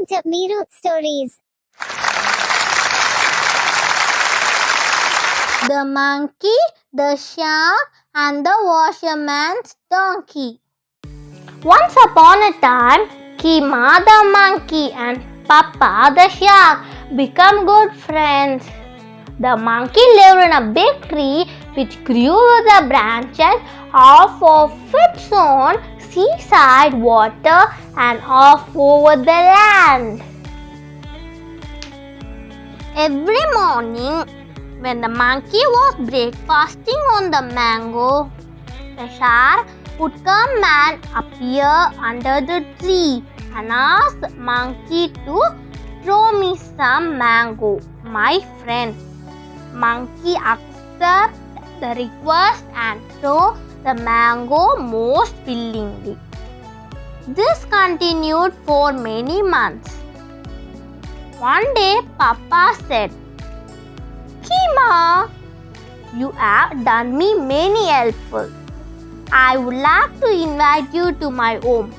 to Miru Stories. The Monkey, the Shark, and the Washerman's Donkey. Once upon a time, Kima the monkey and Papa the shark became good friends. The monkey lived in a big tree which grew with the branches off of its own seaside water and off over the land. Every morning, when the monkey was breakfasting on the mango, the shark would come and appear under the tree and ask the monkey to throw me some mango, my friend. Monkey accepted the request and threw the mango most willingly. This continued for many months. One day, Papa said, Kima, you have done me many helpful. I would like to invite you to my home.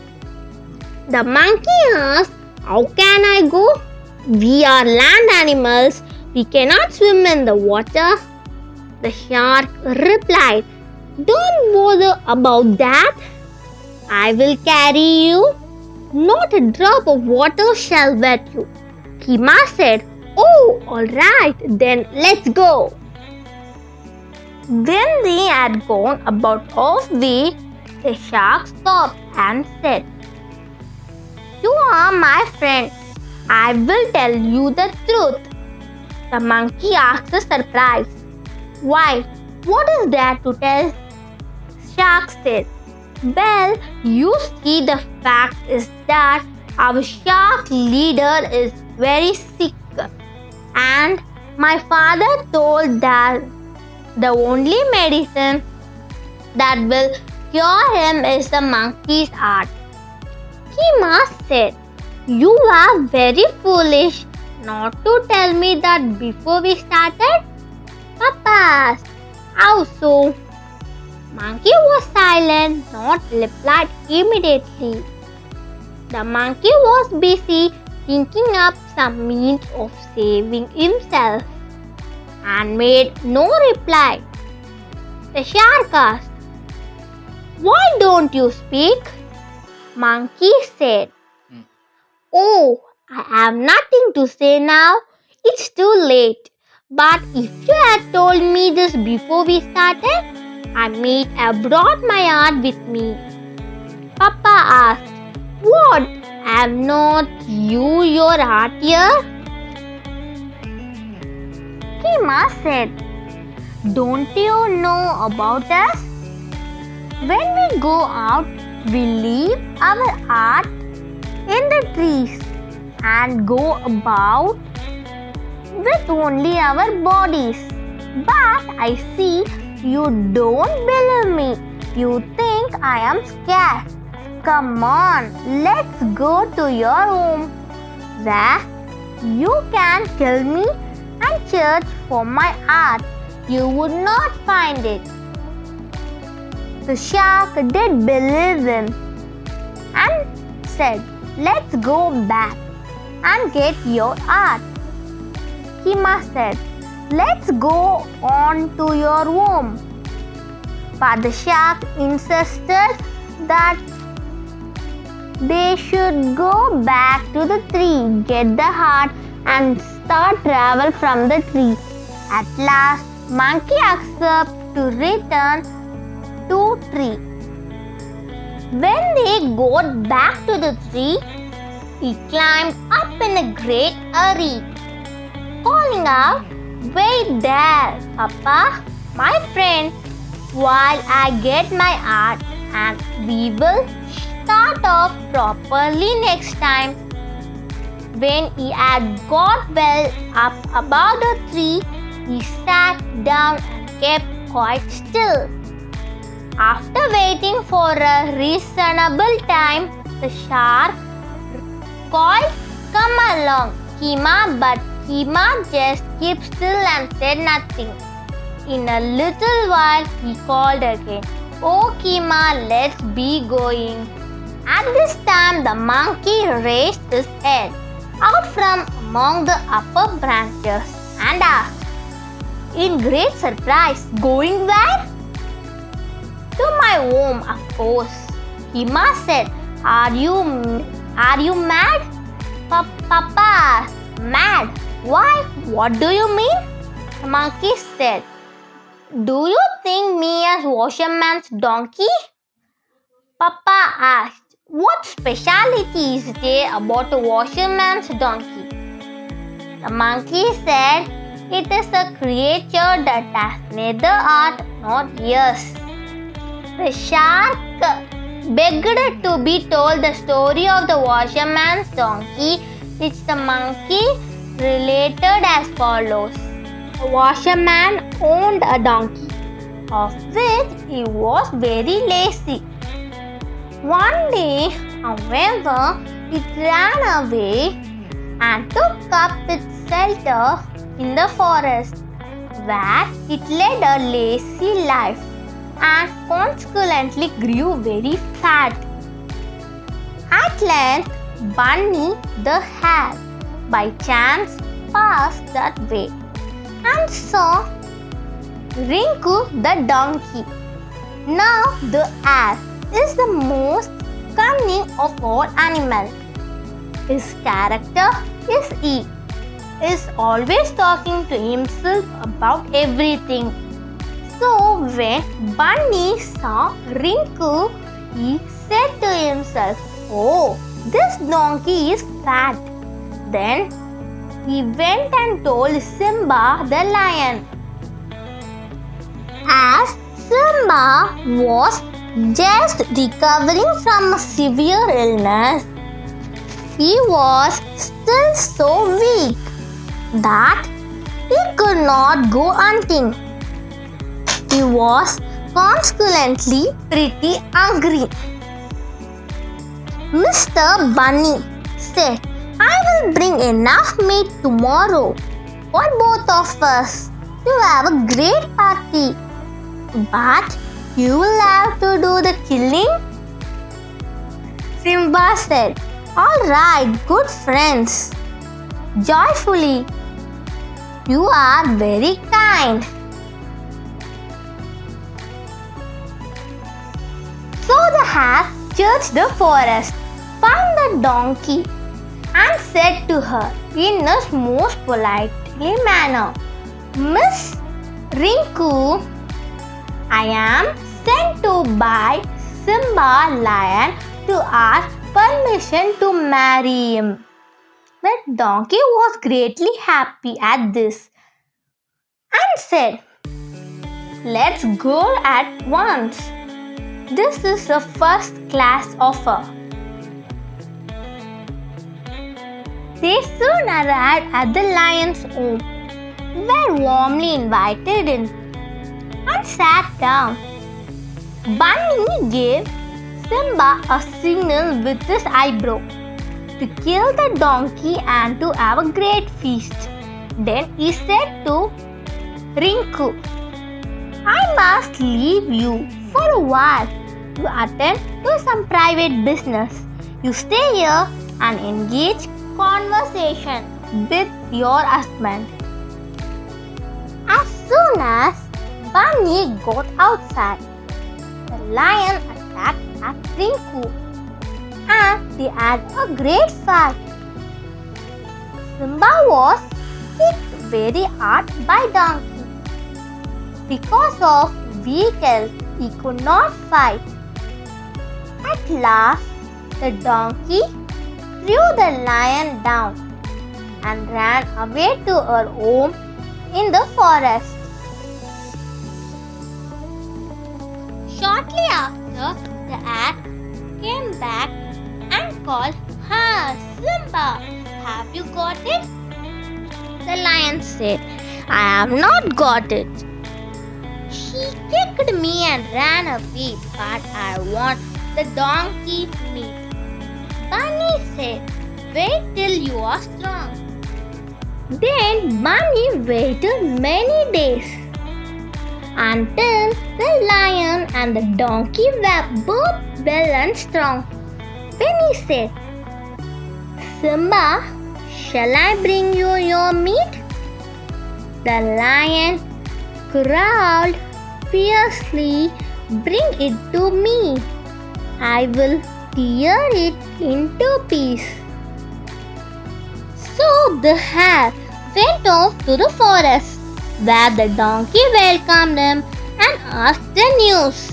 The monkey asked, how can I go? We are land animals. We cannot swim in the water. The shark replied, don't bother about that. I will carry you. Not a drop of water shall wet you. Kima said, oh, alright, then let's go. When they had gone about halfway, the shark stopped and said, you are my friend. I will tell you the truth. The monkey asked surprised, why? What is there to tell? Shark said, well, you see, the fact is that our shark leader is very sick, and my father told that the only medicine that will cure him is the monkey's heart. Kima said, you are very foolish not to tell me that before we started. Papa asked, how so? Monkey was silent, not replied immediately. The monkey was busy thinking up some means of saving himself and made no reply. The shark asked, why don't you speak? Monkey said, oh, I have nothing to say now. It's too late. But if you had told me this before we started, I might have brought my heart with me. Papa asked, what? Have not you your heart here? Kima said, don't you know about us? When we go out, we leave our heart in the trees and go about with only our bodies. But I see you don't believe me. You think I am scared. Come on, let's go to your home where you can kill me and search for my heart. You would not find it. The shark did believe him and said, let's go back and get your heart. Kima said, let's go on to your home. But the shark insisted that they should go back to the tree, get the heart and start travel from the tree. At last, monkey accepted to return to tree. When they got back to the tree, he climbed up in a great hurry, calling out, wait there, Papa, my friend, while I get my heart, and we will start off properly next time. When he had got well up above the tree, he sat down and kept quite still. After waiting for a reasonable time, the shark called, come along, Kima, but Kima just kept still and said nothing. In a little while, he called again, oh Kima, let's be going. At this time, the monkey raised his head out from among the upper branches and asked, in great surprise, going where? To my home, of course. Hima said, Are you mad? Papa, mad? Why? What do you mean? The monkey said, Do you think me as Washerman's donkey? Papa asked, What speciality is there about a Washerman's donkey? The monkey said, It is a creature that has neither heart nor ears. The shark begged to be told the story of the Washerman's donkey, which the monkey related as follows. A washerman owned a donkey, of which he was very lazy. One day, however, it ran away and took up its shelter in the forest, where it led a lazy life and consequently grew very fat. At length, Bunny the hare by chance passed that way and saw Rinku the donkey. Now the hare is the most cunning of all animals. His character is he is always talking to himself about everything. So when Bunny saw Rinku, he said to himself, Oh, this donkey is fat. Then he went and told Simba the lion. As Simba was just recovering from a severe illness, he was still so weak that he could not go hunting. He was consequently pretty hungry. Mr. Bunny said, I will bring enough meat tomorrow for both of us to have a great party. But you will have to do the killing. Simba said, Alright, good friends. Joyfully, you are very kind. So the hare searched the forest, found the donkey, and said to her in his most politely manner, Miss Rinku, I am sent to by Simba lion to ask permission to marry him. The donkey was greatly happy at this and said, Let's go at once. This is a first-class offer. They soon arrived at the lion's home, were warmly invited in, and sat down. Bunny gave Simba a signal with his eyebrow to kill the donkey and to have a great feast. Then he said to Rinku, I must leave you for a while to attend to some private business. You stay here and engage conversation with your husband. As soon as Bunny got outside, the lion attacked at Rinku and they had a great fight. Simba was hit very hard by donkey. Because of weak health, he could not fight. At last, the donkey threw the lion down and ran away to her home in the forest. Shortly after, the hare came back and called, Ha, Simba, have you got it? The lion said, I have not got it. She kicked me and ran away, but I want the donkey meat. Bunny said, Wait till you are strong. Then Bunny waited many days until the lion and the donkey were both well and strong. Then he said, Simba, Shall I bring you your meat? The lion growled fiercely. Bring it to me. I will tear it into pieces. So the hare went off to the forest, where the donkey welcomed him and asked the news.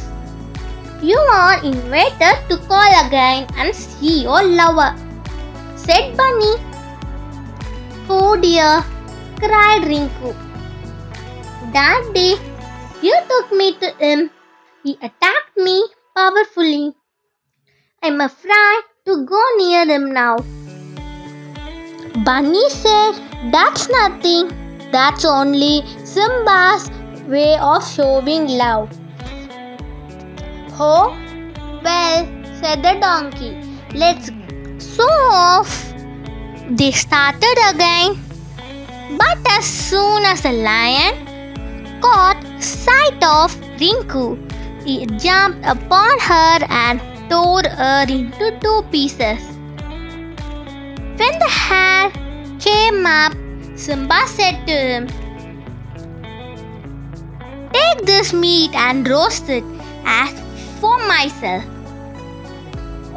You are invited to call again and see your lover, said Bunny. Oh dear, cried Rinku. That day you took me to him. He attacked me powerfully. I'm afraid to go near him now. Bunny said, that's nothing. That's only Simba's way of showing love. Oh, well, said the donkey. Let's show off. They started again. But as soon as the lion caught sight of Rinku, he jumped upon her and tore her into 2 pieces. When the hare came up, Simba said to him, take this meat and roast it as for myself.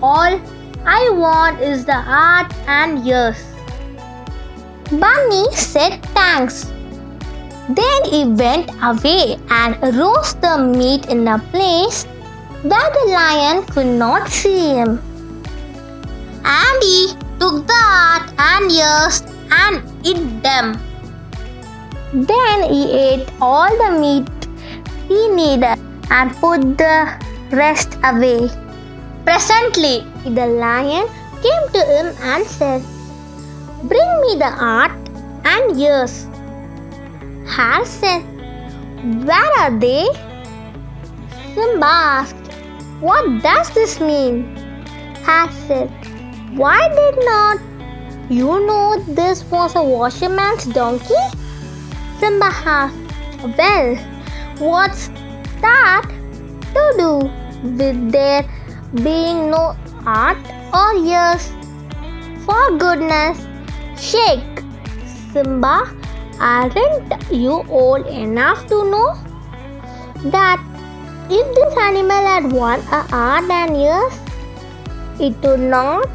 All I want is the heart and ears. Bunny said thanks. Then he went away and roasted the meat in a place where the lion could not see him. And he took the heart and ears and ate them. Then he ate all the meat he needed and put the rest away. Presently, the lion came to him and said, bring me the heart and ears. Hare said, where are they? Simba asked, what does this mean? Hare said, why did not you know this was a washerman's donkey? Simba asked, well, what's that to do with there being no heart or ears? For goodness sake, Simba, aren't you old enough to know that if this animal had one a heart and ears, it would not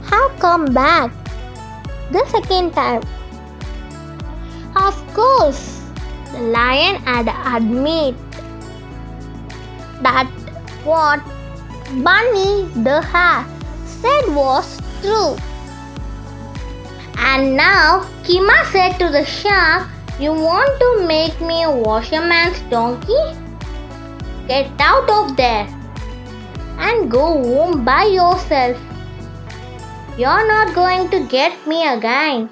have come back the second time? Of course, the lion had admitted that what Bunny the hare said was true. And now Kima said to the shark, you want to make me a washerman's donkey? Get out of there and go home by yourself. You're not going to get me again,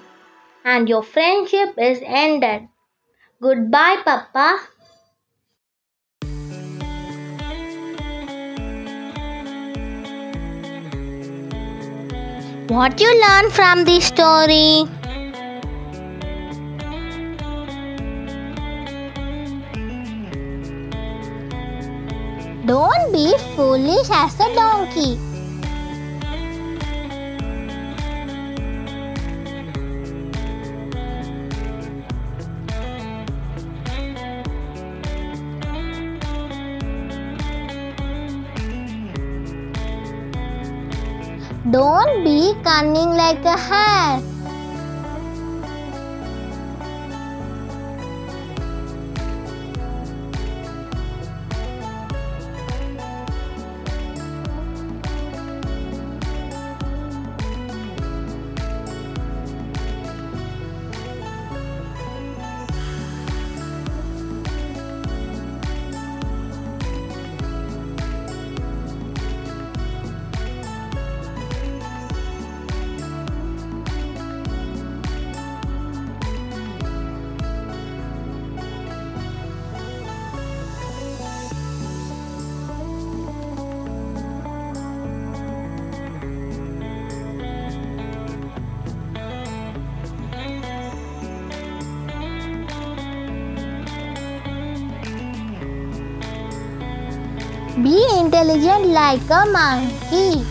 and your friendship is ended. Goodbye, Papa. What you learn from this story? Don't be foolish as a donkey. Don't be cunning like a hare. Be intelligent like a monkey.